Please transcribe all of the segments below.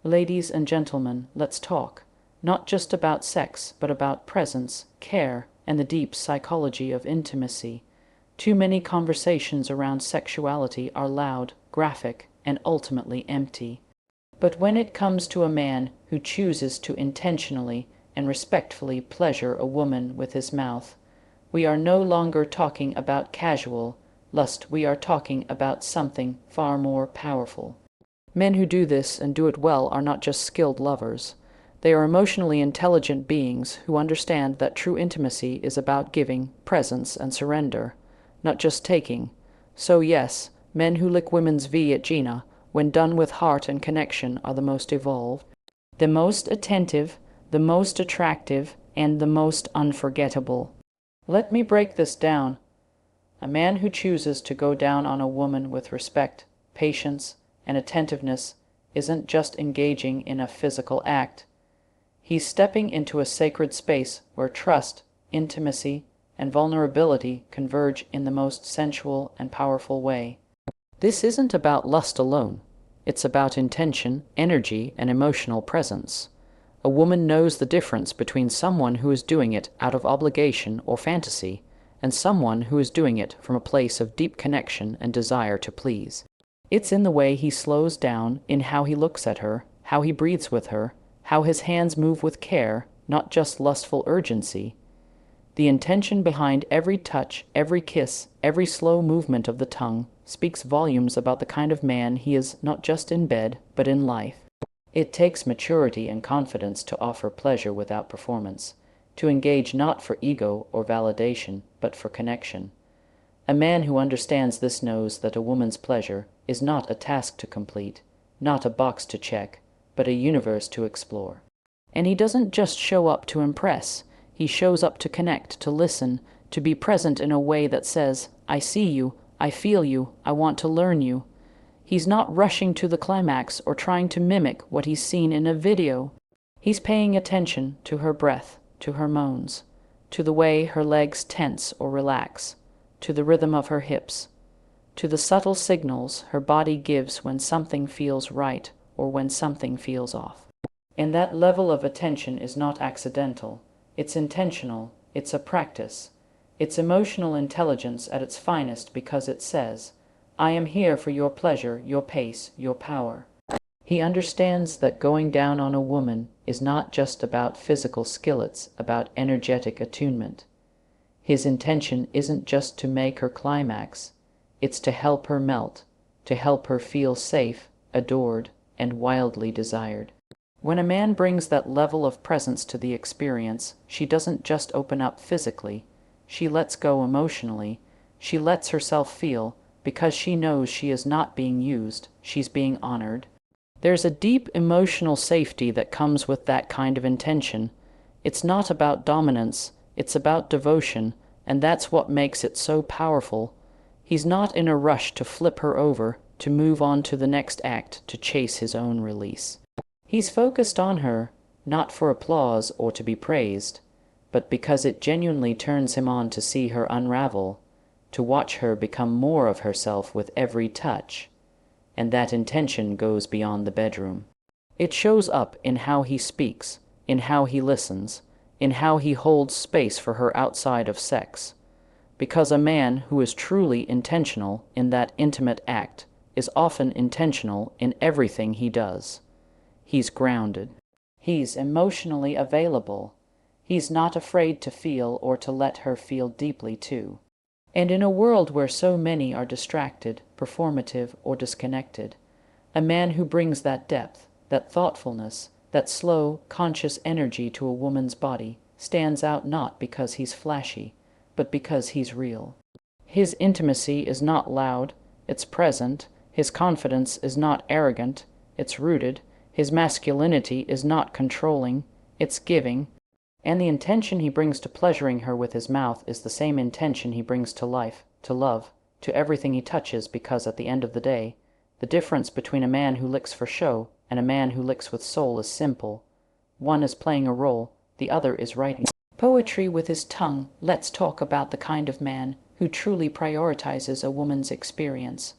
Ladies and gentlemen, let's talk. Not just about sex, but about presence, care, and the deep psychology of intimacy. Too many conversations around sexuality are loud, graphic, and ultimately empty. But when it comes to a man who chooses to intentionally and respectfully pleasure a woman with his mouth, we are no longer talking about casual lust, we are talking about something far more powerful. Men who do this and do it well are not just skilled lovers. They are emotionally intelligent beings who understand that true intimacy is about giving, presence, and surrender, not just taking. So yes, men who lick women's V at GINA, when done with heart and connection, are the most evolved, the most attentive, the most attractive, and the most unforgettable. Let me break this down. A man who chooses to go down on a woman with respect, patience, and attentiveness isn't just engaging in a physical act. He's stepping into a sacred space where trust, intimacy, and vulnerability converge in the most sensual and powerful way. This isn't about lust alone. It's about intention, energy, and emotional presence. A woman knows the difference between someone who is doing it out of obligation or fantasy and someone who is doing it from a place of deep connection and desire to please. It's in the way he slows down, in how he looks at her, how he breathes with her, how his hands move with care, not just lustful urgency. The intention behind every touch, every kiss, every slow movement of the tongue speaks volumes about the kind of man he is, not just in bed, but in life. It takes maturity and confidence to offer pleasure without performance, to engage not for ego or validation, but for connection. A man who understands this knows that a woman's pleasure is not a task to complete, not a box to check, but a universe to explore. And he doesn't just show up to impress. He shows up to connect, to listen, to be present in a way that says, I see you, I feel you, I want to learn you. He's not rushing to the climax or trying to mimic what he's seen in a video. He's paying attention to her breath, to her moans, to the way her legs tense or relax, to the rhythm of her hips, to the subtle signals her body gives when something feels right or when something feels off. And that level of attention is not accidental. It's intentional. It's a practice. It's emotional intelligence at its finest because it says, I am here for your pleasure, your pace, your power. He understands that going down on a woman is not just about physical skill, it's about energetic attunement. His intention isn't just to make her climax, it's to help her melt, to help her feel safe, adored, and wildly desired. When a man brings that level of presence to the experience, she doesn't just open up physically, she lets go emotionally, she lets herself feel, because she knows she is not being used, she's being honored. There's a deep emotional safety that comes with that kind of intention. It's not about dominance, it's about devotion, and that's what makes it so powerful. He's not in a rush to flip her over, to move on to the next act, to chase his own release. He's focused on her, not for applause or to be praised, but because it genuinely turns him on to see her unravel, to watch her become more of herself with every touch. And that intention goes beyond the bedroom. It shows up in how he speaks, in how he listens, in how he holds space for her outside of sex. Because a man who is truly intentional in that intimate act is often intentional in everything he does. He's grounded. He's emotionally available. He's not afraid to feel or to let her feel deeply too. And in a world where so many are distracted, performative, or disconnected, a man who brings that depth, that thoughtfulness, that slow, conscious energy to a woman's body stands out not because he's flashy, but because he's real. His intimacy is not loud, it's present. His confidence is not arrogant, it's rooted. His masculinity is not controlling, it's giving. And the intention he brings to pleasuring her with his mouth is the same intention he brings to life, to love, to everything he touches, because at the end of the day, the difference between a man who licks for show and a man who licks with soul is simple. One is playing a role, the other is writing poetry with his tongue. Let's talk about the kind of man who truly prioritizes a woman's experience,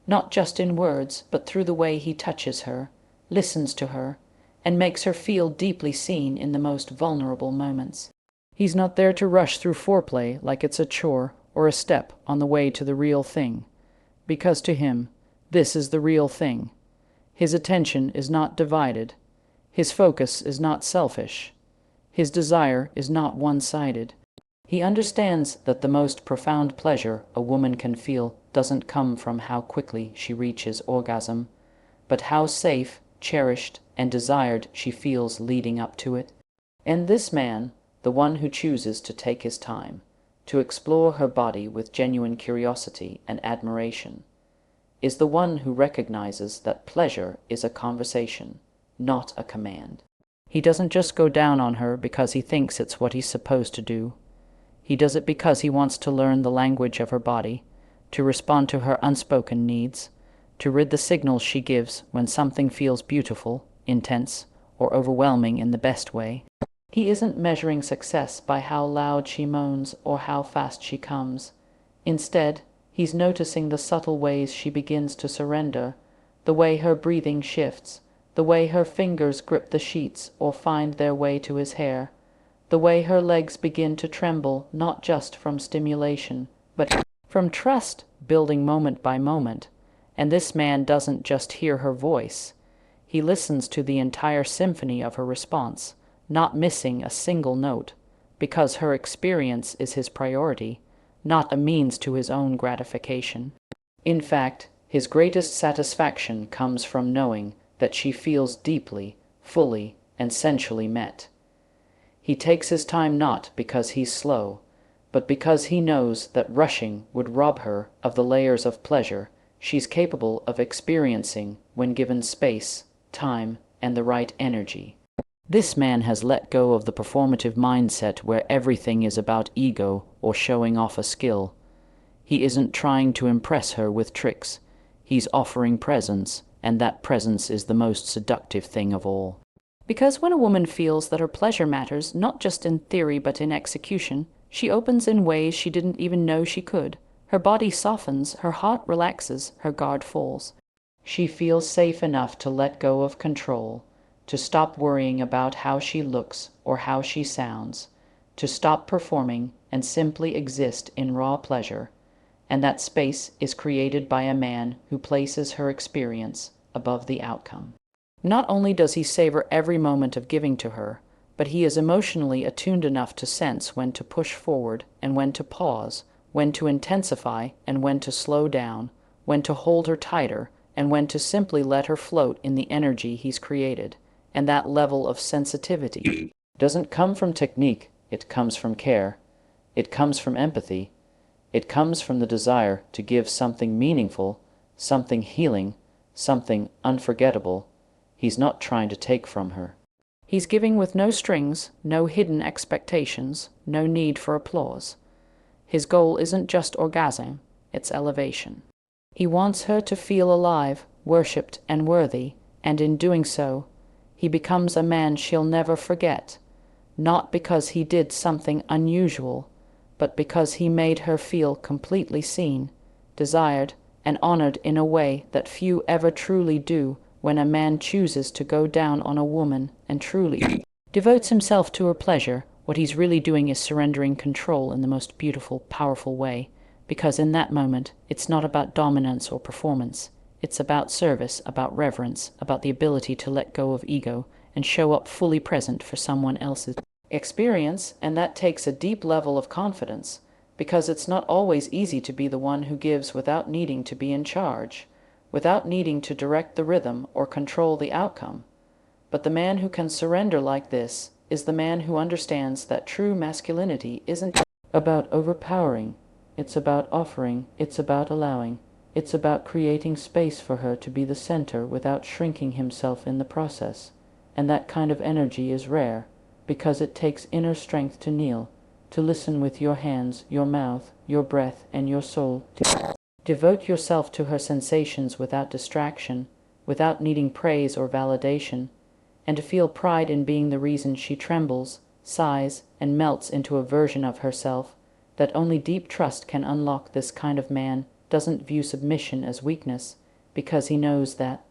not just in words, but through the way he touches her, listens to her, and makes her feel deeply seen in the most vulnerable moments. He's not there to rush through foreplay like it's a chore or a step on the way to the real thing, because to him, this is the real thing. His attention is not divided. His focus is not selfish. His desire is not one-sided. He understands that the most profound pleasure a woman can feel doesn't come from how quickly she reaches orgasm, but how safe, cherished, and desired she feels leading up to it. And this man, the one who chooses to take his time, to explore her body with genuine curiosity and admiration, is the one who recognizes that pleasure is a conversation, not a command. He doesn't just go down on her because he thinks it's what he's supposed to do. He does it because he wants to learn the language of her body, to respond to her unspoken needs, to read the signals she gives when something feels beautiful, intense, or overwhelming in the best way. He isn't measuring success by how loud she moans or how fast she comes. Instead, he's noticing the subtle ways she begins to surrender, the way her breathing shifts, the way her fingers grip the sheets or find their way to his hair, the way her legs begin to tremble not just from stimulation, but from trust building moment by moment. And this man doesn't just hear her voice. He listens to the entire symphony of her response, not missing a single note, because her experience is his priority, not a means to his own gratification. In fact, his greatest satisfaction comes from knowing that she feels deeply, fully, and sensually met. He takes his time not because he's slow, but because he knows that rushing would rob her of the layers of pleasure she's capable of experiencing when given space, time, and the right energy. This man has let go of the performative mindset where everything is about ego or showing off a skill. He isn't trying to impress her with tricks. He's offering presence, and that presence is the most seductive thing of all. Because when a woman feels that her pleasure matters not just in theory but in execution, she opens in ways she didn't even know she could. Her body softens, her heart relaxes, her guard falls. She feels safe enough to let go of control, to stop worrying about how she looks or how she sounds, to stop performing and simply exist in raw pleasure. And that space is created by a man who places her experience above the outcome. Not only does he savor every moment of giving to her, but he is emotionally attuned enough to sense when to push forward and when to pause, when to intensify and when to slow down, when to hold her tighter and when to simply let her float in the energy he's created. And that level of sensitivity doesn't come from technique, it comes from care. It comes from empathy. It comes from the desire to give something meaningful, something healing, something unforgettable. He's not trying to take from her. He's giving with no strings, no hidden expectations, no need for applause. His goal isn't just orgasm, it's elevation. He wants her to feel alive, worshipped, and worthy, and in doing so, he becomes a man she'll never forget, not because he did something unusual, but because he made her feel completely seen, desired, and honored in a way that few ever truly do. When a man chooses to go down on a woman and truly devotes himself to her pleasure, what he's really doing is surrendering control in the most beautiful, powerful way, because in that moment, it's not about dominance or performance. It's about service, about reverence, about the ability to let go of ego and show up fully present for someone else's experience, and that takes a deep level of confidence, because it's not always easy to be the one who gives without needing to be in charge, without needing to direct the rhythm or control the outcome. But the man who can surrender like this is the man who understands that true masculinity isn't about overpowering, it's about offering, it's about allowing, it's about creating space for her to be the center without shrinking himself in the process. And that kind of energy is rare, because it takes inner strength to kneel, to listen with your hands, your mouth, your breath, and your soul. Devote yourself to her sensations without distraction, without needing praise or validation, and to feel pride in being the reason she trembles, sighs, and melts into a version of herself that only deep trust can unlock. This kind of man doesn't view submission as weakness, because he knows that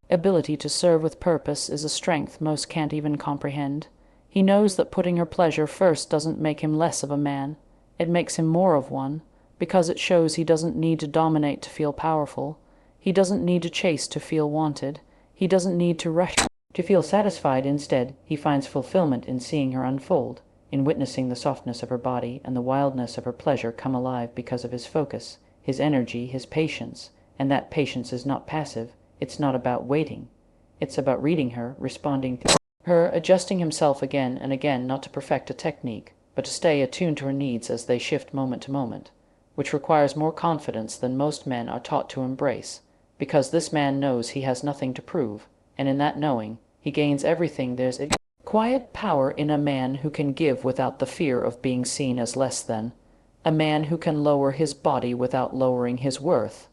ability to serve with purpose is a strength most can't even comprehend. He knows that putting her pleasure first doesn't make him less of a man. It makes him more of one, because it shows he doesn't need to dominate to feel powerful. He doesn't need to chase to feel wanted. He doesn't need to rush to feel satisfied. Instead, he finds fulfillment in seeing her unfold, in witnessing the softness of her body and the wildness of her pleasure come alive because of his focus, his energy, his patience. And that patience is not passive. It's not about waiting. It's about reading her, responding to her, adjusting himself again and again, not to perfect a technique, but to stay attuned to her needs as they shift moment to moment, which requires more confidence than most men are taught to embrace, because this man knows he has nothing to prove, and in that knowing, he gains everything. There's a quiet power in a man who can give without the fear of being seen as less than, a man who can lower his body without lowering his worth,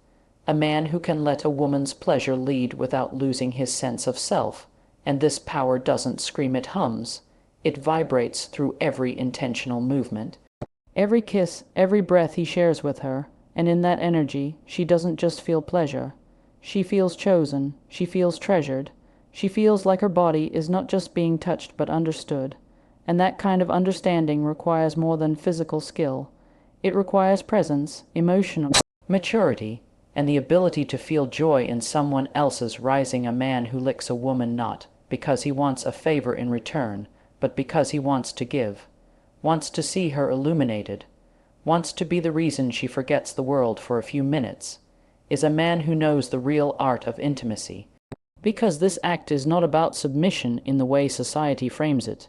a man who can let a woman's pleasure lead without losing his sense of self. And this power doesn't scream, it hums. It vibrates through every intentional movement, every kiss, every breath he shares with her. And in that energy, she doesn't just feel pleasure. She feels chosen. She feels treasured. She feels like her body is not just being touched but understood. And that kind of understanding requires more than physical skill. It requires presence, emotional maturity, and the ability to feel joy in someone else's rising. A man who licks a woman not because he wants a favor in return, but because he wants to give, wants to see her illuminated, wants to be the reason she forgets the world for a few minutes, is a man who knows the real art of intimacy. Because this act is not about submission in the way society frames it.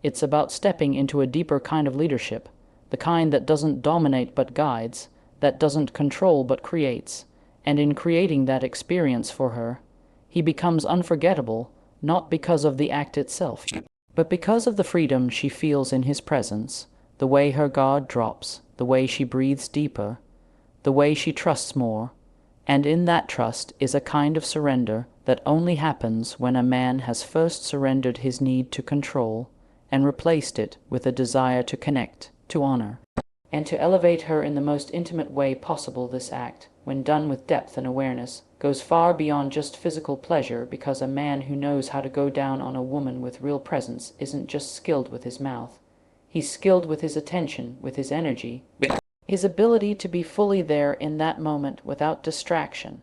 It's about stepping into a deeper kind of leadership, the kind that doesn't dominate but guides, that doesn't control but creates. And in creating that experience for her, he becomes unforgettable, not because of the act itself, but because of the freedom she feels in his presence, the way her guard drops, the way she breathes deeper, the way she trusts more. And in that trust is a kind of surrender that only happens when a man has first surrendered his need to control and replaced it with a desire to connect, to honor, and to elevate her in the most intimate way possible. This act, when done with depth and awareness, goes far beyond just physical pleasure, because a man who knows how to go down on a woman with real presence isn't just skilled with his mouth. He's skilled with his attention, with his energy, with his ability to be fully there in that moment without distraction.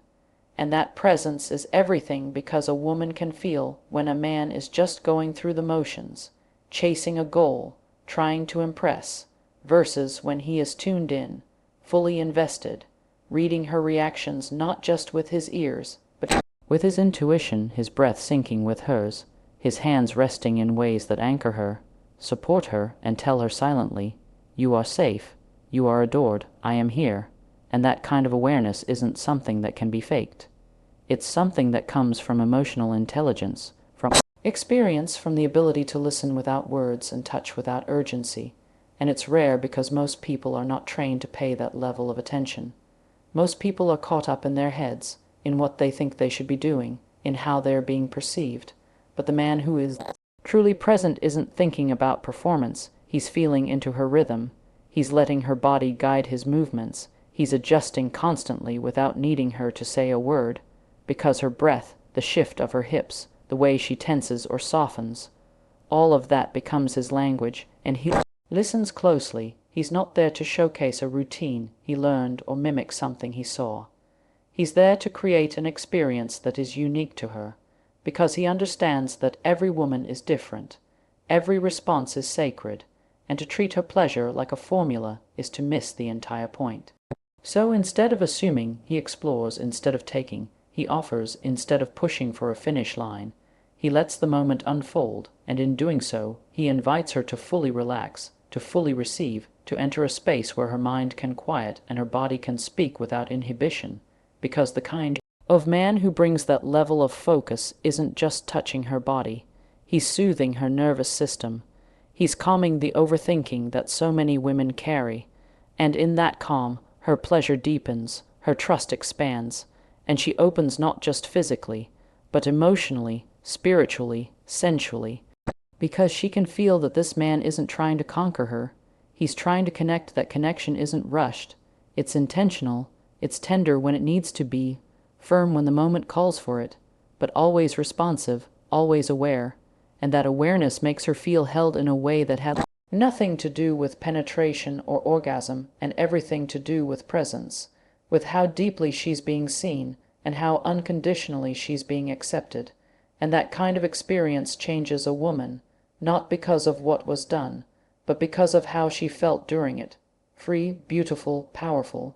And that presence is everything, because a woman can feel when a man is just going through the motions, chasing a goal, trying to impress, versus when he is tuned in, fully invested, reading her reactions not just with his ears, but with his intuition, his breath syncing with hers, his hands resting in ways that anchor her, support her, and tell her silently, "You are safe, you are adored, I am here." And that kind of awareness isn't something that can be faked. It's something that comes from emotional intelligence, from experience, from the ability to listen without words and touch without urgency. And it's rare because most people are not trained to pay that level of attention. Most people are caught up in their heads, in what they think they should be doing, in how they are being perceived. But the man who is truly present isn't thinking about performance. He's feeling into her rhythm. He's letting her body guide his movements. He's adjusting constantly without needing her to say a word, because her breath, the shift of her hips, the way she tenses or softens, all of that becomes his language, and he listens closely. He's not there to showcase a routine he learned or mimic something he saw. He's there to create an experience that is unique to her, because he understands that every woman is different, every response is sacred, and to treat her pleasure like a formula is to miss the entire point. So instead of assuming, he explores instead of taking, he offers instead of pushing for a finish line. He lets the moment unfold, and in doing so, he invites her to fully relax, to fully receive, to enter a space where her mind can quiet and her body can speak without inhibition, because the kind of man who brings that level of focus isn't just touching her body. He's soothing her nervous system. He's calming the overthinking that so many women carry, and in that calm, her pleasure deepens, her trust expands, and she opens not just physically, but emotionally, spiritually, sensually, because she can feel that this man isn't trying to conquer her. He's trying to connect. That connection isn't rushed. It's intentional. It's tender when it needs to be, firm when the moment calls for it, but always responsive, always aware, and that awareness makes her feel held in a way that had nothing to do with penetration or orgasm and everything to do with presence, with how deeply she's being seen and how unconditionally she's being accepted. And that kind of experience changes a woman, not because of what was done, but because of how she felt during it. Free, beautiful, powerful,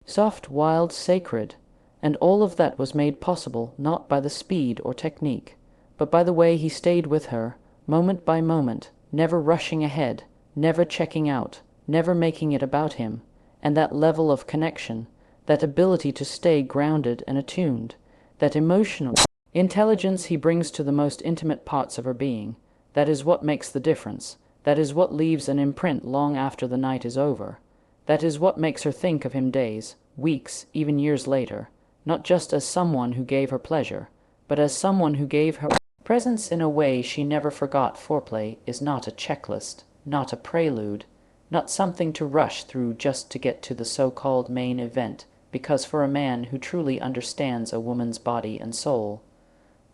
soft, wild, sacred. And all of that was made possible not by the speed or technique, but by the way he stayed with her, moment by moment, never rushing ahead, never checking out, never making it about him. And that level of connection, that ability to stay grounded and attuned, that emotional intelligence he brings to the most intimate parts of her being, that is what makes the difference. That is what leaves an imprint long after the night is over. That is what makes her think of him days, weeks, even years later, not just as someone who gave her pleasure, but as someone who gave her presence in a way she never forgot. Foreplay is not a checklist, not a prelude, not something to rush through just to get to the so-called main event, because for a man who truly understands a woman's body and soul,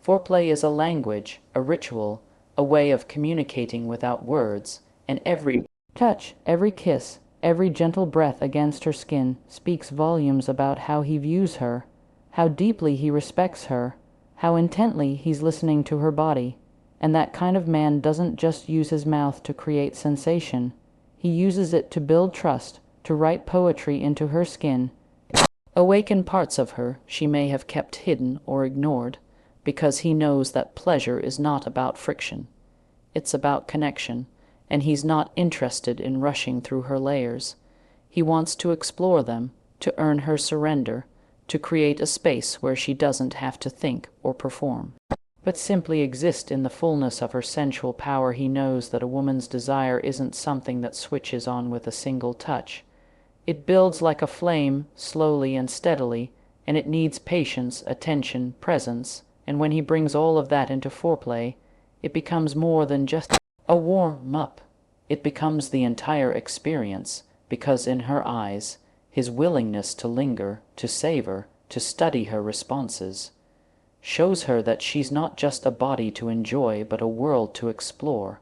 foreplay is a language, a ritual, a way of communicating without words, and every touch, every kiss, every gentle breath against her skin speaks volumes about how he views her, how deeply he respects her, how intently he's listening to her body. And that kind of man doesn't just use his mouth to create sensation. He uses it to build trust, to write poetry into her skin, awaken parts of her she may have kept hidden or ignored, because he knows that pleasure is not about friction. It's about connection, and he's not interested in rushing through her layers. He wants to explore them, to earn her surrender, to create a space where she doesn't have to think or perform, but simply exist in the fullness of her sensual power. He knows that a woman's desire isn't something that switches on with a single touch. It builds like a flame, slowly and steadily, and it needs patience, attention, presence. And when he brings all of that into foreplay, it becomes more than just a warm-up. It becomes the entire experience, because in her eyes, his willingness to linger, to savor, to study her responses, shows her that she's not just a body to enjoy, but a world to explore.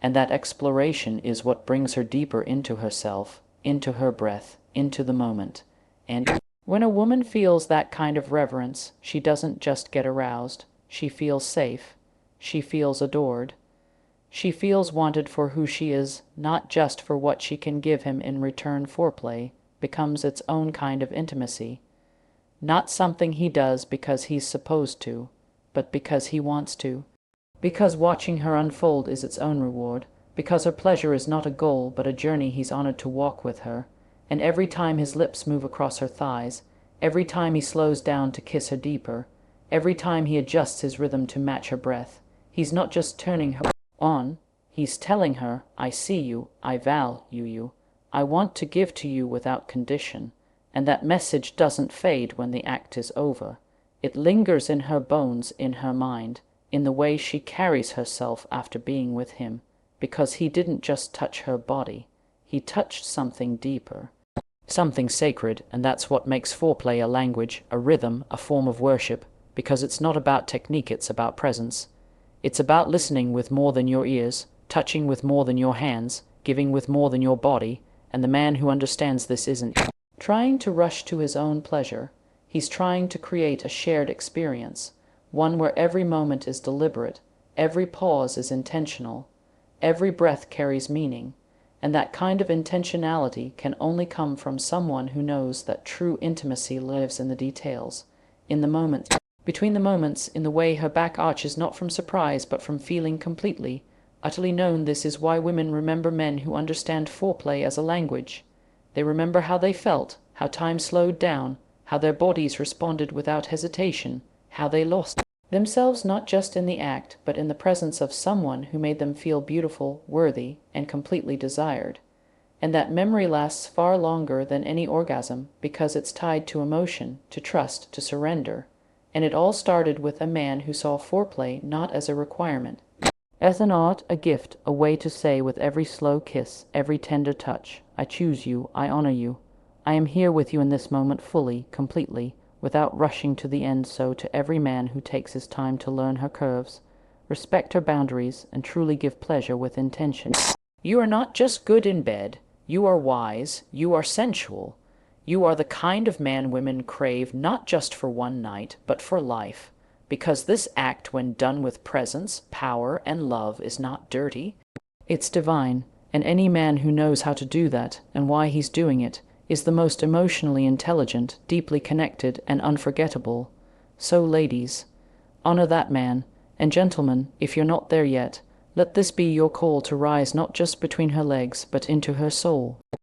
And that exploration is what brings her deeper into herself, into her breath, into the moment. And when a woman feels that kind of reverence, she doesn't just get aroused. She feels safe. She feels adored. She feels wanted for who she is, not just for what she can give him in return. Foreplay becomes its own kind of intimacy. Not something he does because he's supposed to, but because he wants to. Because watching her unfold is its own reward. Because her pleasure is not a goal, but a journey he's honored to walk with her. And every time his lips move across her thighs, every time he slows down to kiss her deeper, every time he adjusts his rhythm to match her breath, he's not just turning her on, he's telling her, I see you, I value you, I want to give to you without condition. And that message doesn't fade when the act is over. It lingers in her bones, in her mind, in the way she carries herself after being with him, because he didn't just touch her body, he touched something deeper, something sacred. And that's what makes foreplay a language, a rhythm, a form of worship, because it's not about technique, it's about presence. It's about listening with more than your ears, touching with more than your hands, giving with more than your body. And the man who understands this isn't trying to rush to his own pleasure. He's trying to create a shared experience, one where every moment is deliberate, every pause is intentional, every breath carries meaning. And that kind of intentionality can only come from someone who knows that true intimacy lives in the details, in the moments, between the moments, in the way her back arches not from surprise but from feeling completely, utterly known. This is why women remember men who understand foreplay as a language. They remember how they felt, how time slowed down, how their bodies responded without hesitation, how they lost themselves not just in the act, but in the presence of someone who made them feel beautiful, worthy, and completely desired. And that memory lasts far longer than any orgasm, because it's tied to emotion, to trust, to surrender. And it all started with a man who saw foreplay not as a requirement, as an art, a gift, a way to say with every slow kiss, every tender touch, I choose you, I honor you. I am here with you in this moment fully, completely, without rushing to the end. So to every man who takes his time to learn her curves, respect her boundaries, and truly give pleasure with intention. You are not just good in bed, you are wise, you are sensual. You are the kind of man women crave not just for one night, but for life, because this act, when done with presence, power, and love, is not dirty. It's divine, and any man who knows how to do that, and why he's doing it, is the most emotionally intelligent, deeply connected, and unforgettable. So, ladies, honor that man, and gentlemen, if you're not there yet, let this be your call to rise not just between her legs, but into her soul.